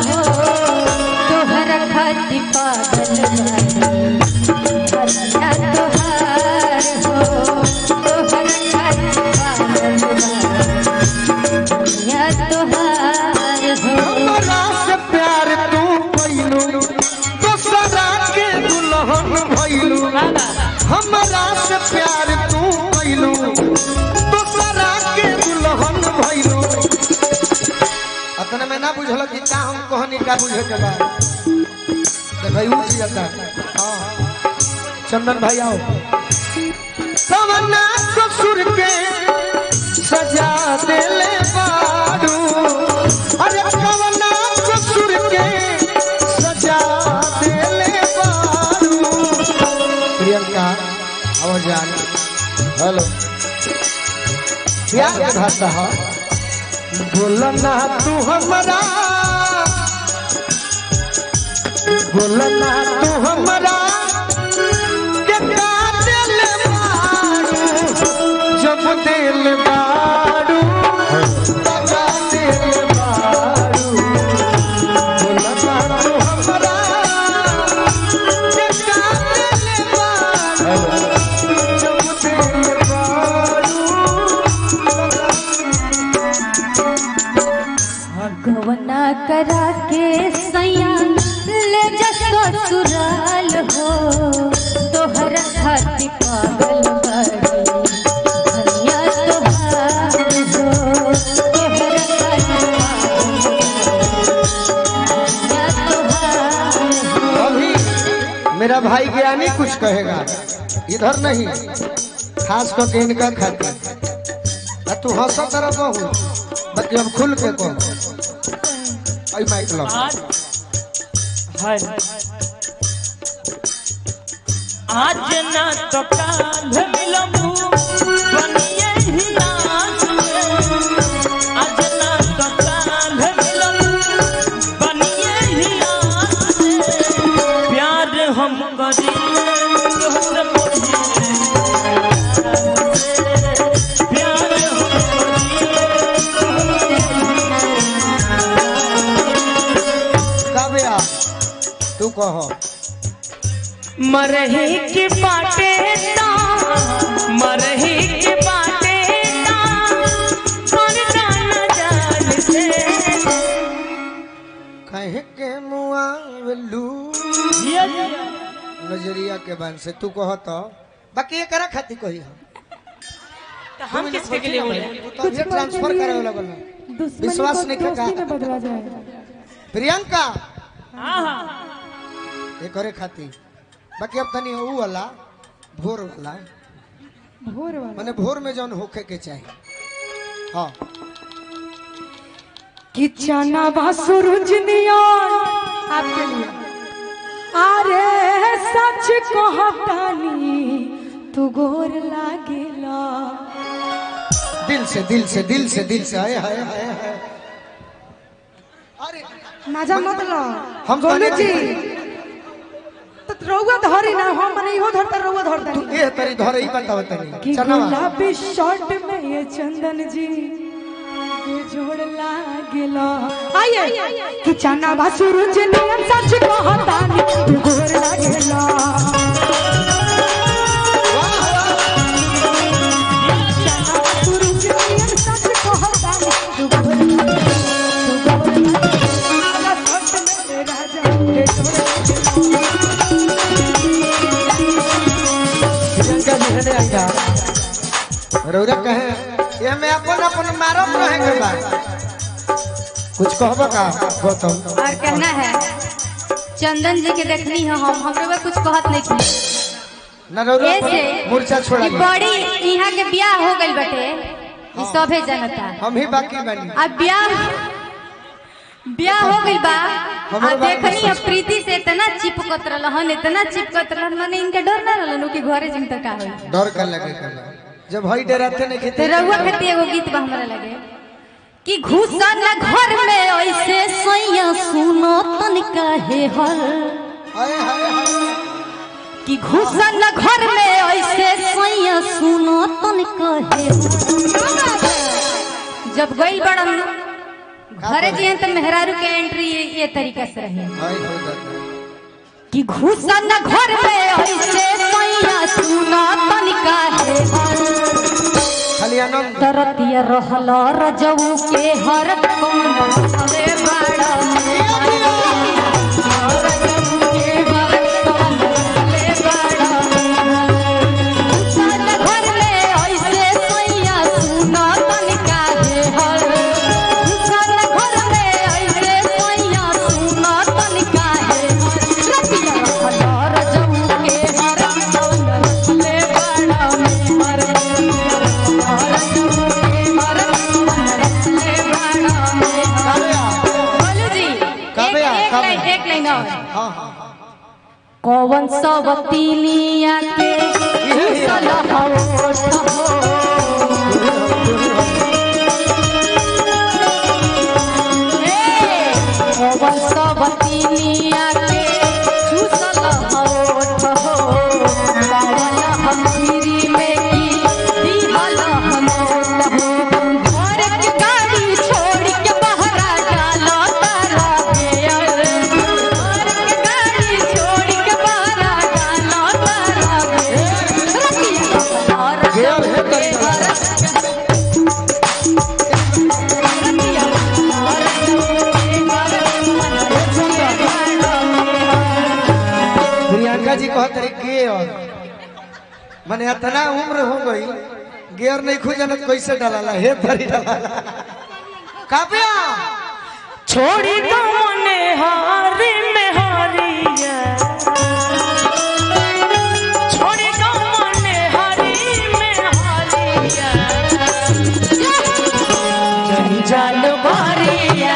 हो तोहर खातिर पागल भैया तोहार हो तोहर खातिर पागल भैया तोहार हो। हमरा से प्यार तू भइलू दोसरा के दुल्हन भइलू हमरा से प्यार तू भइलू दोसरा के दुल्हन भइलू। अतने में ना बुझल कि का हम कहनी का बुझे के बाद देखई उठ जाता। हां चंदन भाई आओ। कवना ससुर के सजा देले बाड़ू अरे कवना ससुर के सजा देले बाड़ू। प्रियंका आवाज हेलो क्या भाषा है बोलना तू हमरा बोलना तू हमरा के का दिल बाड़ू जब दिल बाड़ू का दिल बाड़ू बोलना तू हमरा के का दिल बाड़ू जब दिल बाड़ू। गवना करा के सैया ले जा ससुराल हो तोहर खातिर पागल भैया तोहार हो तोहर खातिर भैया तोहार हो। अभी मेरा भाई ज्ञानी कुछ कहेगा इधर नहीं खास करके इनका खातिर तू हंस तरह बहु बाकी अब खुल के कहो आई माइक लो। आज ना तो काल मिलबू बनिए ही आज आज ना तो काल मिलबू बनिए ही आज प्यार हम करिए तोहर मोहिए प्यार हम करिए काव्या तू कहो मरही के बाटे ना मरही के बाटे ना कर जाना जान से कहे के मुआवलू नजरिया के बन से तू कहो तो बाकी ये करा खाती कही हम किसके लिए बोले तो ये ट्रांसफर करे वाला बोला विश्वास नहीं का बदला जाए प्रियंका हां हां ये करे खाती बाकी अब तनी ऊ वाला भोर वाला माने भोर में जौन होखे के चाहिए। हाँ कि चना सूरज नियन आपके लिए अरे सच कहतानी तू गोर लागेला दिल से दिल से दिल से दिल से आए हाय हाय हाय। अरे मजा मत लो हम गोलू जी तो रउआ धरी ना हम मने इहो धरता रउआ धरता तू ए तरी धरे ही बताव कि तनी चना गुलाबी शर्ट में ये चंदन जी ये जोड़ लागेला आइए कि चना सूरज नियन सच कहतानी तू गोर लागेला रौरा कहे ये में अपन अपन मारत रहे के बाद कुछ कहबो का गौतम और कहना है चंदन जी के देखनी है हम हमरे कुछ कहत नहीं थी ना रौरा ऐसे मूर्छा छोड़ा कि बड़ी यहाँ के ब्याह हो गइल बटे ई सभे जनता हम ही बाकी बनी अब ब्याह हो गइल बा हमरो अब बात देखनी में है प्रीति से इतना चिपकत रहलन इतना चिपकत रहलन माने इनके डर ना रहलन कि घरे जिन तक का होई डर कर लगे जब हई डराते नहीं तो खेते रउआ खातिर एगो गीत बा हमरा लगे कि घुसा न घर में ऐसे सैया सुनो तनिका हे हर हाय हाय हाय कि घुसा न घर में ऐसे सैया सुनो तनिका हे हर। जब गई बड़न घरे जी तो मेहरारू के एंट्री ये तरीका से रहे हाय हो दादा कि घुसा न घर में ऐसे सैया सुना तनिका है खाली आनंद तरतिया रहल रजऊ के हर कौन रे बाड़ा कौन सवतीलिया के कौन सवतीलिया के चूसल होठ हो हमीरी में की दिहल हमोट हो घर के गाड़ी छोड़ के बहरा डाला तारा गया प्रियंका जी कहते रहे गेयर मैंने इतना उम्र हो गई गेयर नहीं खुजन कैसे डाला हे तरी डाला काव्या छोड़ी दो मने हारी में हारिया छोड़ी दो मने हारी में हारिया जंजाल मारिया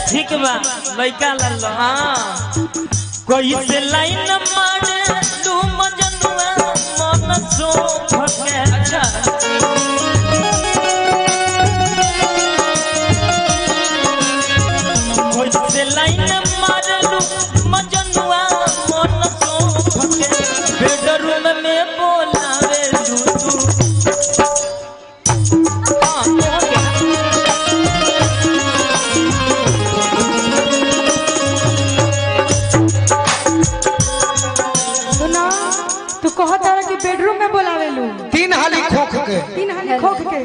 लइका लल्लो हाँ कोई से लाइन मारे तू मजनुआ मन सो भके अच्छा कोई से लाइन मारे तू मजनुआ मन सो भके बेडरूम में बोलावे तू हाँ तू कहता कि बेडरूम में बोलावे लू तीन हाली खोख के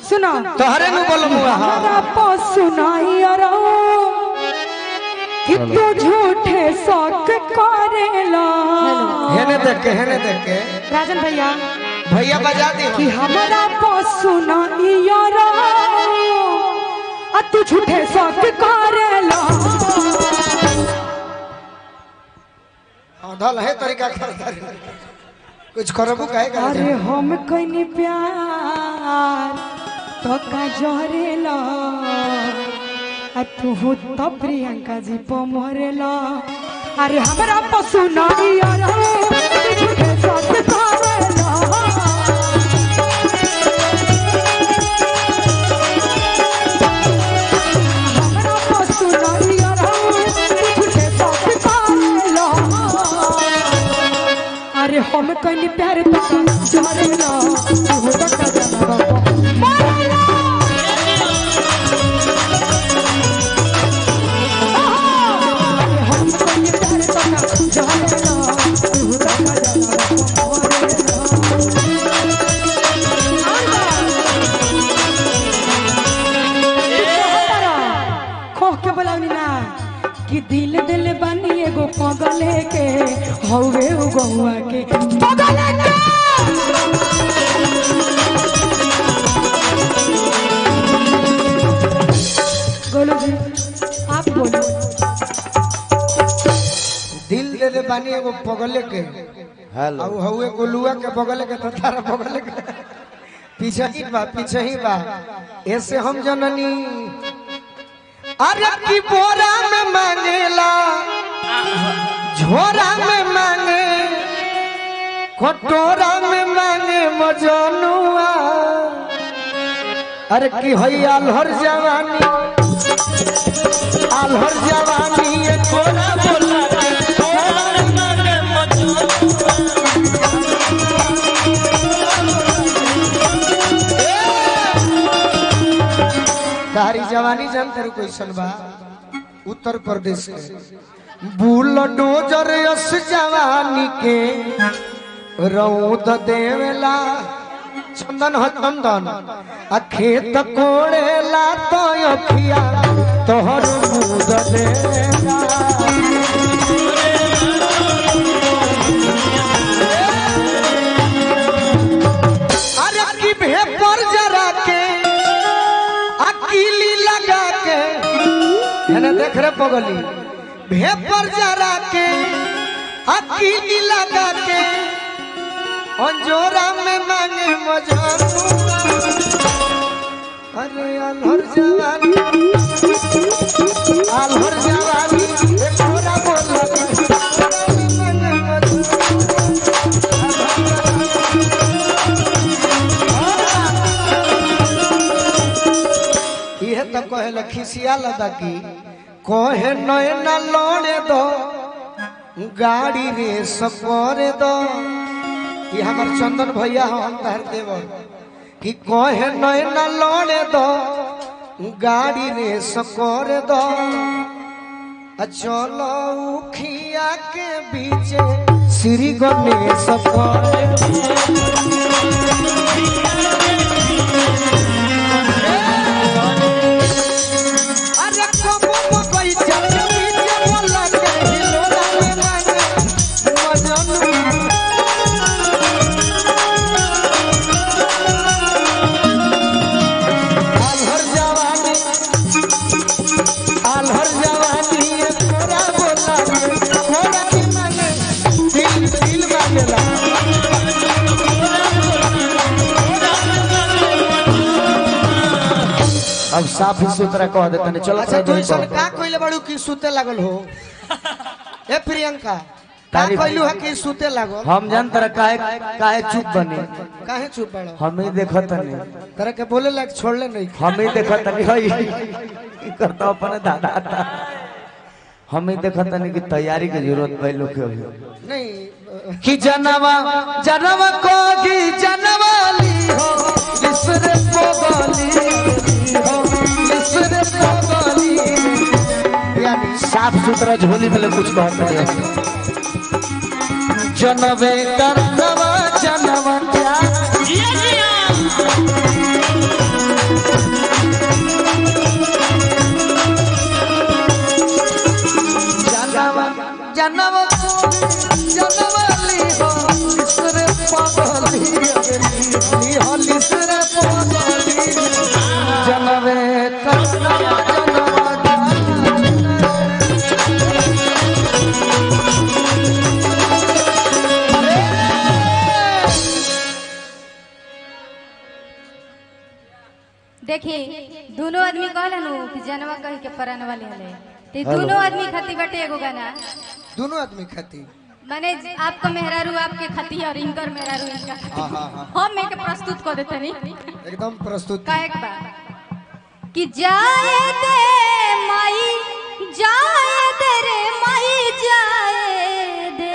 सुनो तोहरे नु बोलमुआ हमारा पशु नहीं अरो कि तू झूठे शौक करेला हेने देख के राजन भैया बजा दी कि हमारा पशु नहीं अरो तू झूठे शौक करेला धल है तरीका कुछ करबू काहे कर अरे हम कइनी प्यार तो का जहरेला तू तो प्रियंका जी प मरेला अरे हमरा पशु नहीं अरे झूठे साथ करेला हमरा पशु नहीं अरे झूठे साथ करेला अरे हम कइनी प्यार तो जहरेला तू तो का जाना मरेला कि दिल दिल बनी एगो पगले के हवे उ गौआ के पगले के गोलू जी आप बोलो दिल दे दे बानी एगो पगले के हेलो अब हवे गोलुआ के बगले के तो तारा बगले के पीछे ही बा ऐसे हम जननी अरे की बोरा में मांगेला झोरा में मांगे कटोरा में मांगे मजनुआ अरे की हई आल्हर जवानी ये कोरा बोला तारी जवानी जानते कोई सलवा उत्तर प्रदेश के बुलडोजर यस जवानी के रौद देवेला चंदन ह चंदन आ खेत कोड़ेला तो अखिया तोहर दूध देवेला अरे की भेपर जरा के अकीली लगा के है देख रे पगली भेपर जरा के अकीली लगा के अंजोरा में मांगे मजनुआ अरे आल्हर जवानी एक कोरा बोला ये तो कहे खिसिया लदा की कहे नैना लौड़े दो गाड़ी रेस करे दो ये हमार चंदन भैया हम तहर देवर कि कहे नैना लौड़े दो गाड़ी रेस करे दो चलो उखिया के बीचे श्री गणेश करे अरे कबो कोई चल बीचे बोला के हिलोरा में मांगे मजनुआ आल्हर जवानी ये कोरा बोला कोरा की मांगे दिल मांगेला अब साफ सुथरा कह देते चलो अच्छा तो का कोइले बड़ू की सुते लागल हो ए प्रियंका का कोइलू है कि सुते लागल हम जान तरह काहे चुप बने काहे चुप बड़ो हम ही देखत नहीं तरह के बोले लायक छोड़ले नहीं हम ही देखत नहीं हई करता अपने दादा हम ही देखत नहीं कि तैयारी की जरूरत पहले लोग के नहीं कि जनवा को की जनवाली हो इसरे पोगली हो इसरे पोगली यानी साफ सुथरा झोली में कुछ कहते हैं जनवे करनवा जनवा क्या जनवा जनवाली हो इसरे पागली हो इसरे पागली जनवे करनवा देखी दोनों आदमी कहलन कि जनवा कह के परान वाले हले ते दोनों आदमी खाती बटे एगो गाना दोनों आदमी खाती माने आपका मेहरारू आपके खाती और इनकर मेहरारू इनका खाती हम एक प्रस्तुत कर देते नहीं एकदम प्रस्तुत का एक बार कि जाए दे माई जाए दे रे माई जाए दे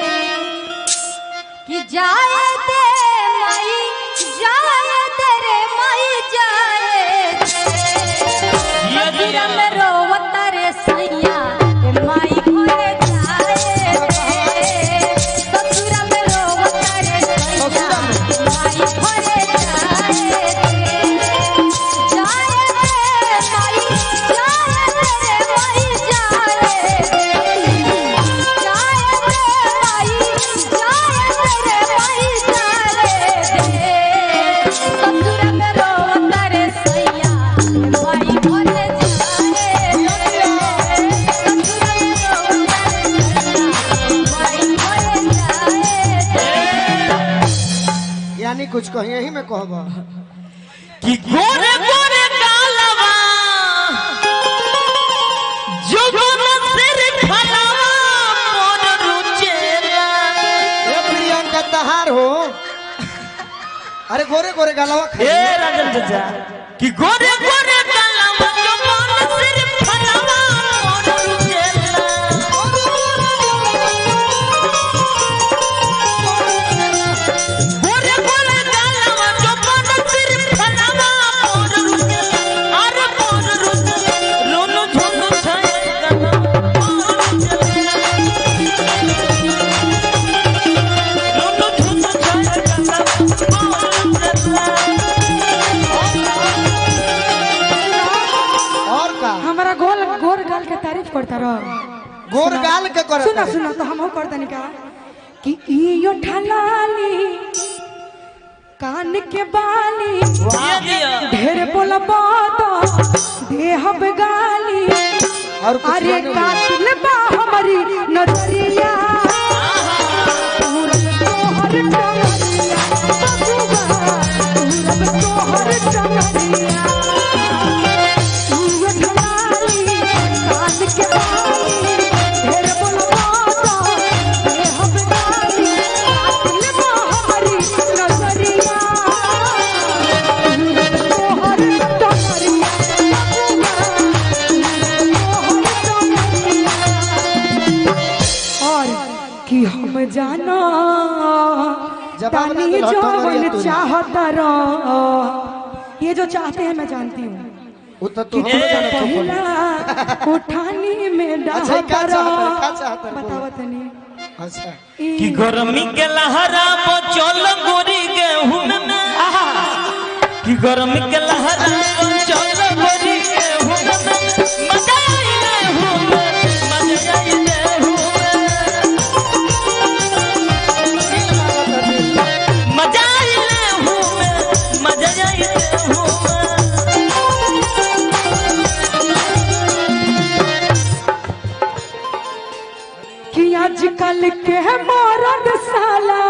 कि जाए दे माई जाए दे रे माई जाए ससुरा में रोवता रे सैया माई घरे जाए ससुरा में रोवता रे सैया माई घरे जाए जाए रे माई जाए रे माई जाए जाए रे माई जाए रे माई जाए ससुरा में रोवता रे सैया माई घरे यानी कुछ कहीं यही में कहबा कि गोरे गोरे कालवा जो सिर खलावा मोर रुचेला ए प्रियंका तहार हो अरे गोरे गोरे गलवा ए राजन चाचा कि गोरे गोरे गलवा जो मन सिर्फ फलवा मोर रुचेला गोरे गोरे गलवा जो मन सिर्फ फलवा मोर रुचेला अरे मोर रुचेला रोनो झोनो छाए गलवा मोर रुचेला रोनो झोनो छाए गलवा और का हमारा गोल गोर गाल के तारीफ करता रह गोर गाल के करत सुना है। सुना तो हम करता नहीं का कि इयो ढलाली कान के बाली दिया दिया ढेर बोलबा तो देहब गाली और कुछ अरे नहीं। कातिल बा हमारी नजरिया पूरब तोहर टंगरिया बबुआ पूरब तोहर टंगरिया इयो ढलाली कान के बाली ढेर बोलबा तो देहब गाली कातिल बा हमारी नजरिया पूरब तोहर टंगरिया और कि हम जाना जवाब ना तानी दे, हटो जो मरिया मन तू। चाहता रहो ये जो चाहते हैं मैं जानती हूँ वो तो कि तू जो जाना तो बोल। पहला उठानी में अच्छा, डाहता क्या चाहता है? रहो क्या चाहता है? बताओ तनी अच्छा कि गरमी के लहरा बचल गोरी गेहूं में कि गरमी के लहरा बचल गोरी गेहूं में मजा आई गेहूं में मजा आई गेहूं में मजा आई गेहूं में मजा आई गेहूं में कि आजकल के मर्द साला